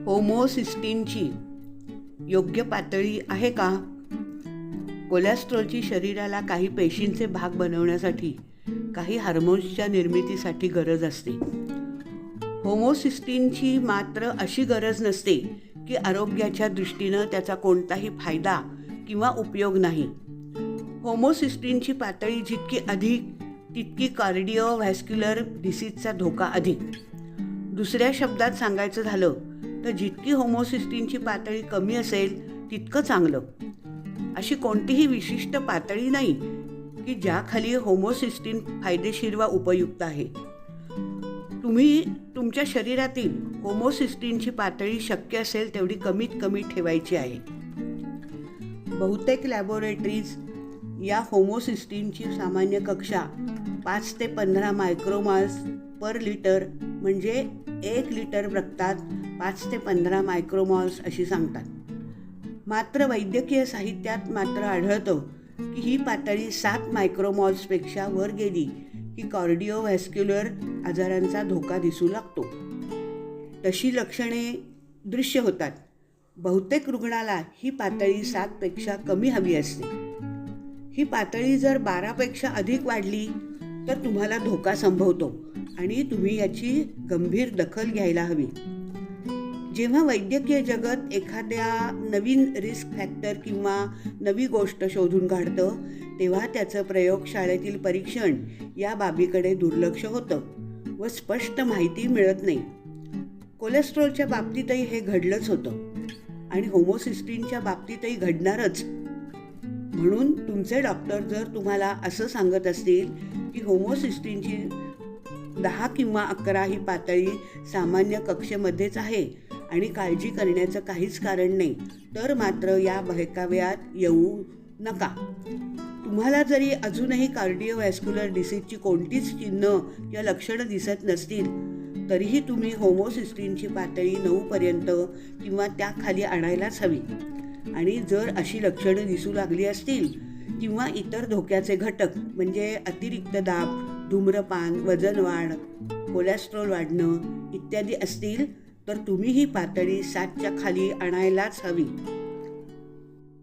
होमोसिस्टीनची योग्य पातळी आहे का? कोलेस्ट्रॉलची शरीराला काही पेशींचे भाग बनवण्यासाठी, काही हार्मोन्सच्या निर्मितीसाठी गरज असते. होमोसिस्टीनची मात्र अशी गरज नसते की आरोग्याच्या दृष्टीनं त्याचा कोणताही फायदा किंवा उपयोग नाही. होमोसिस्टीनची पातळी जितकी अधिक तितकी कार्डिओव्हॅस्क्युलर डिसीजचा धोका अधिक. दुसऱ्या शब्दात सांगायचं झालं तर जितकी होमोसिस्टीनची पातळी कमी असेल तितकं चांगलं. अशी कोणतीही विशिष्ट पातळी नाही की ज्याखाली होमोसिस्टीन फायदेशीर वा उपयुक्त आहे. तुम्ही तुमच्या शरीरातील होमोसिस्टीनची पातळी शक्य असेल तेवढी कमीत कमी ठेवायची आहे. बहुतेक लॅबोरेटरीज या होमोसिस्टीनची सामान्य कक्षा 5 ते 15 मायक्रोमॉल्स पर लिटर म्हणजे 1 लिटर रक्तात 5 ते 15 मायक्रोमॉल्स अशी सांगतात. मात्र वैद्यकीय साहित्यात मात्र आढळतं की ही पातळी 7 मायक्रोमॉल्सपेक्षा वर गेली की कार्डिओव्हॅस्क्युलर आजारांचा धोका दिसू लागतो. तशी लक्षणे दृश्य होतात. बहुतेक रुग्णाला ही पातळी 7 पेक्षा कमी हवी असते. ही पातळी जर 12 पेक्षा अधिक वाढली तर तुम्हाला धोका संभवतो आणि तुम्ही याची गंभीर दखल घ्यायला हवी. जेव्हा वैद्यकीय जगत एखाद्या नवीन रिस्क फॅक्टर किंवा नवी गोष्ट शोधून काढतं तेव्हा त्याचं प्रयोगशाळेतील परीक्षण या बाबीकडे दुर्लक्ष होतं व स्पष्ट माहिती मिळत नाही. कोलेस्ट्रॉलच्या बाबतीतही हे घडलंच होतं आणि होमोसिस्टीनच्या बाबतीतही घडणारच. म्हणून तुमचे डॉक्टर जर तुम्हाला असं सांगत असतील की होमोसिस्टीनची 10 किंवा 11 ही पातळी सामान्य कक्षेमध्येच आहे आणि काळजी करण्याचं काहीच कारण नाही तर मात्र या बहकाव्यात येऊ नका. तुम्हाला जरी अजूनही कार्डिओव्हॅस्क्युलर डिसीजची कोणतीच चिन्ह किंवा लक्षणं दिसत नसतील तरीही तुम्ही होमोसिस्टीनची पातळी 9 पर्यंत किंवा त्याखाली आणायलाच हवी. आणि जर अशी लक्षणं दिसू लागली असतील किंवा इतर धोक्याचे घटक म्हणजे अतिरिक्त दाब, धूम्रपान, वजन वाढ, कोलेस्ट्रॉल वाढणं इत्यादी असतील तर तुम्ही ही पातळी 7च्या खाली आणायलाच हवी.